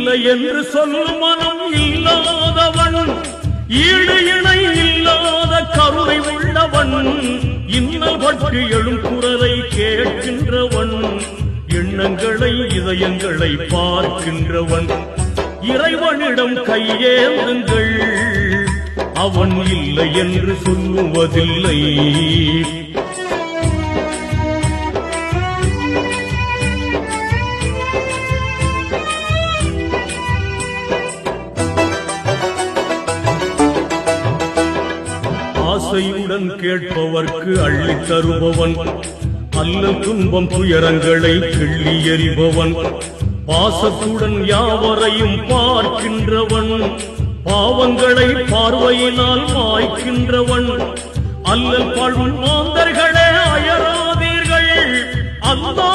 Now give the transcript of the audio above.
இல்லை என்று சொல்லும் மனம் இல்லாதவன், ஈடு இணை இல்லாத கருணை உள்ளவன், இன்னல் பற்றி எழும் குரலை கேட்கின்றவன், எண்ணங்களை இதயங்களை பார்க்கின்றவன். இறைவனிடம் கையேந்துங்கள், அவன் இல்லை என்று சொல்லுவதில்லை. ஆசையுடன் கேட்பவர்க்கு அள்ளித் தருபவன், அல்லல் துன்பம் துயரங்களை கிள்ளி எறிபவன், பாசத்துடன் யாவரையும் பார்க்கின்றவன், பாவங்களை பார்வையினால் மாய்க்கின்றவன், அல்லல் பழும் மாந்தர்களே அயராதீர்கள், அல்லாஹ்